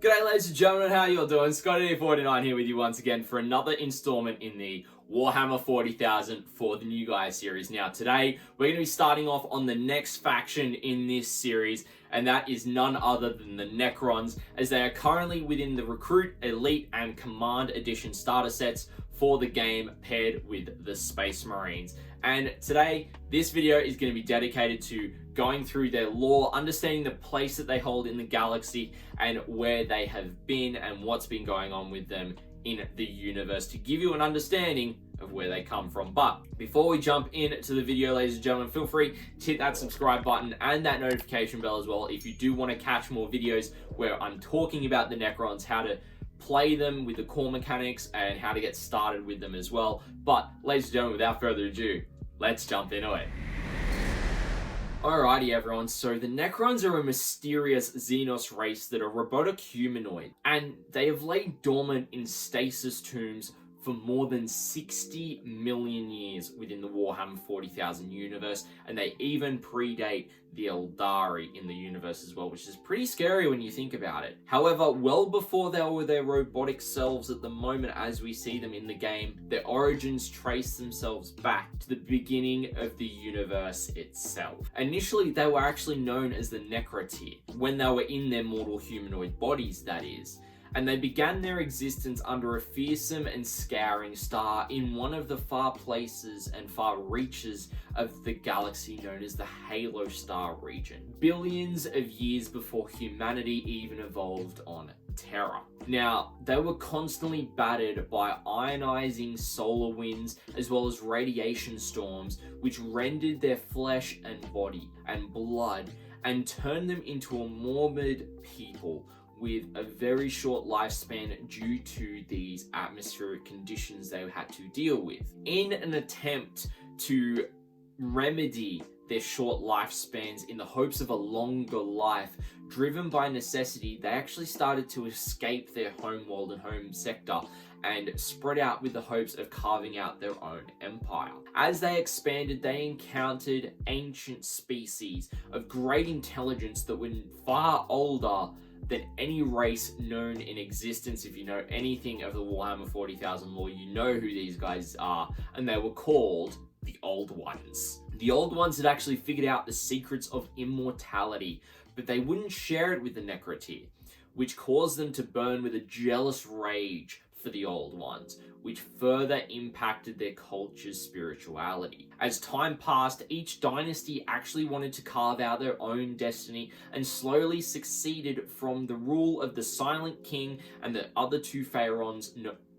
G'day ladies and gentlemen, how you all doing? Scotty49 here with you once again for another installment in the Warhammer 40,000 for the New Guys series. Now today, we're going to be starting off on the next faction in this series, and that is none other than the Necrons, as they are currently within the Recruit, Elite, and Command Edition starter sets for the game, paired with the Space Marines. And today, this video is going to be dedicated to going through their lore, understanding the place that they hold in the galaxy and where they have been and what's been going on with them in the universe, to give you an understanding of where they come from. But before we jump into the video, ladies and gentlemen, feel free to hit that subscribe button and that notification bell as well if you do want to catch more videos where I'm talking about the Necrons, how to play them with the core mechanics and how to get started with them as well. But ladies and gentlemen, without further ado, let's jump into it. Alrighty everyone, so the Necrons are a mysterious Xenos race that are robotic humanoid, and they have laid dormant in stasis tombs for more than 60 million years within the Warhammer 40,000 universe, and they even predate the Eldari in the universe as well, which is pretty scary when you think about it. However, well before they were their robotic selves at the moment as we see them in the game, their origins trace themselves back to the beginning of the universe itself. Initially, they were actually known as the Necrontyr, when they were in their mortal humanoid bodies, that is. And they began their existence under a fearsome and scouring star in one of the far places and far reaches of the galaxy known as the Halo Star region, billions of years before humanity even evolved on Terra. Now, they were constantly battered by ionizing solar winds as well as radiation storms, which rendered their flesh and body and blood and turned them into a morbid people with a very short lifespan due to these atmospheric conditions they had to deal with. In an attempt to remedy their short lifespans in the hopes of a longer life, driven by necessity, they actually started to escape their home world and home sector and spread out with the hopes of carving out their own empire. As they expanded, they encountered ancient species of great intelligence that were far older than any race known in existence. If you know anything of the Warhammer 40,000 lore, you know who these guys are, and they were called the Old Ones. The Old Ones had actually figured out the secrets of immortality, but they wouldn't share it with the Necrontyr, which caused them to burn with a jealous rage for the Old Ones, which further impacted their culture's spirituality. As time passed, each dynasty actually wanted to carve out their own destiny and slowly succeeded from the rule of the Silent King and the other two pharaohs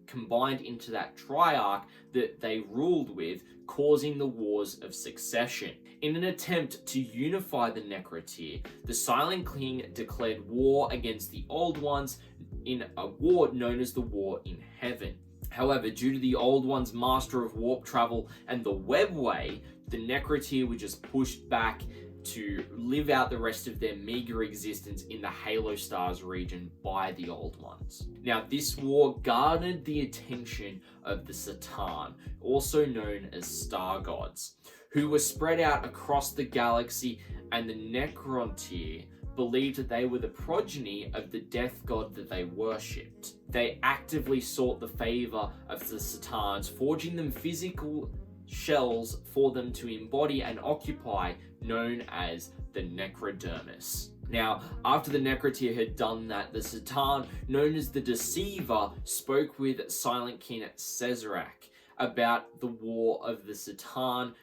combined into that triarch that they ruled with, causing the Wars of Succession. In an attempt to unify the Necrontyr, the Silent King declared war against the Old Ones in a war known as the War in Heaven. However, due to the Old One's master of warp travel and the webway, the Necrontyr were just pushed back to live out the rest of their meager existence in the Halo Stars region by the Old Ones. Now, this war garnered the attention of the Satan, also known as Star Gods, who were spread out across the galaxy, and the Necrontyr believed that they were the progeny of the death god that they worshipped. They actively sought the favor of the Satans, forging them physical shells for them to embody and occupy, known as the Necrodermis. Now, after the Necrontyr had done that, the Satan, known as the Deceiver, spoke with Silent King Cesarak about the war of the Satan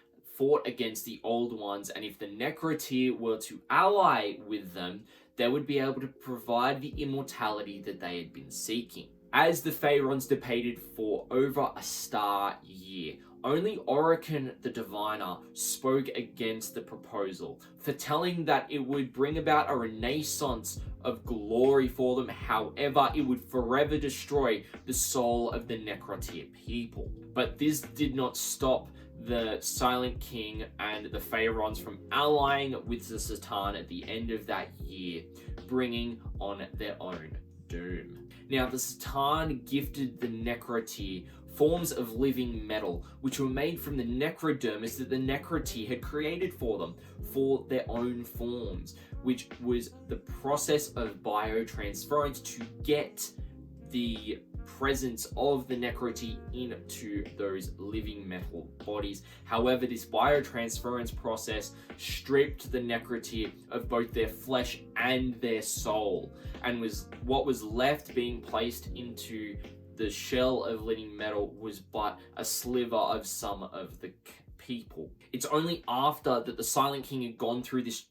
fought against the Old Ones, and if the Necrontyr were to ally with them, they would be able to provide the immortality that they had been seeking. As the Pharaohs debated for over a star year, only Orican the Diviner spoke against the proposal, foretelling that it would bring about a renaissance of glory for them. However, it would forever destroy the soul of the Necrontyr people. But this did not stop the Silent King and the Pharaohs from allying with the Satan at the end of that year, bringing on their own doom. Now, the Satan gifted the Necrontyr forms of living metal, which were made from the Necrodermis that the Necrontyr had created for them, for their own forms, which was the process of biotransference to get the presence of the Necrontyr into those living metal bodies. However, this biotransference process stripped the Necrontyr of both their flesh and their soul, and what was left being placed into the shell of living metal was but a sliver of some of the people. It's only after that the Silent King had gone through this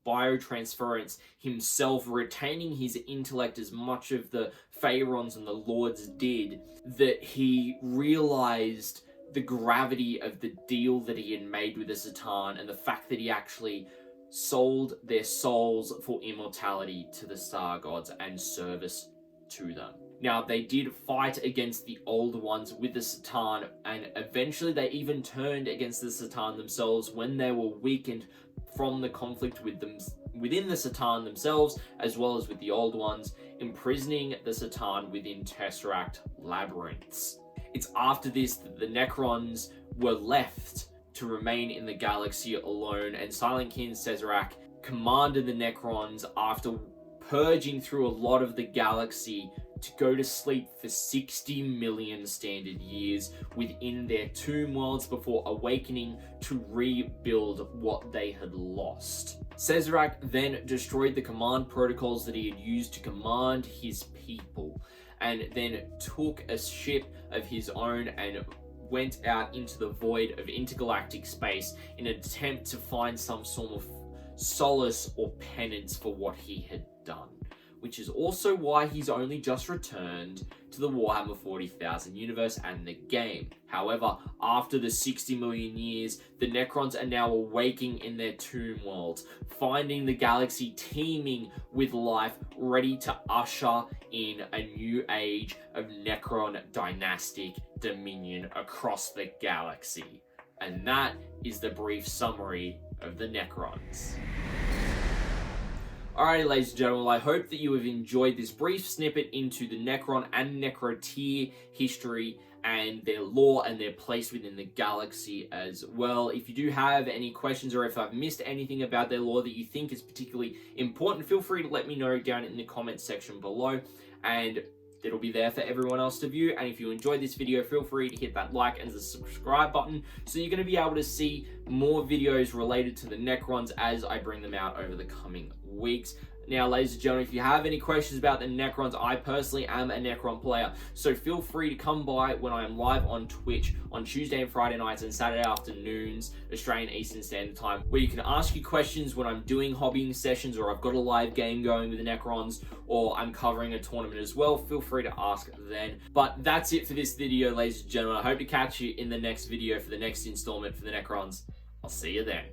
biotransference himself, retaining his intellect as much of the Pharaons and the Lords did, that he realized the gravity of the deal that he had made with the Satan, and the fact that he actually sold their souls for immortality to the Star Gods and service to them. Now, they did fight against the Old Ones with the Satan, and eventually they even turned against the Satan themselves when they were weakened from the conflict with them within the Satan themselves, as well as with the Old Ones, imprisoning the Satan within Tesseract labyrinths. It's after this that the Necrons were left to remain in the galaxy alone, and Silent King Tesseract commanded the Necrons, after purging through a lot of the galaxy, to go to sleep for 60 million standard years within their tomb worlds before awakening to rebuild what they had lost. Tesseract then destroyed the command protocols that he had used to command his people, and then took a ship of his own and went out into the void of intergalactic space in an attempt to find some sort of solace or penance for what he had done. Which is also why he's only just returned to the Warhammer 40,000 universe and the game. However, after the 60 million years, the Necrons are now awaking in their tomb worlds, finding the galaxy teeming with life, ready to usher in a new age of Necron dynastic dominion across the galaxy. And that is the brief summary of the Necrons. Alrighty, ladies and gentlemen, I hope that you have enjoyed this brief snippet into the Necron and Necrontyr history and their lore and their place within the galaxy as well. If you do have any questions, or if I've missed anything about their lore that you think is particularly important, feel free to let me know down in the comments section below, and it'll be there for everyone else to view. And if you enjoyed this video, feel free to hit that like and the subscribe button, so you're going to be able to see more videos related to the Necrons as I bring them out over the coming weeks. Now, ladies and gentlemen, if you have any questions about the Necrons, I personally am a Necron player, so feel free to come by when I am live on Twitch on Tuesday and Friday nights and Saturday afternoons, Australian Eastern Standard Time, where you can ask your questions when I'm doing hobbying sessions, or I've got a live game going with the Necrons, or I'm covering a tournament as well. Feel free to ask then. But that's it for this video, ladies and gentlemen. I hope to catch you in the next video for the next installment for the Necrons. I'll see you then.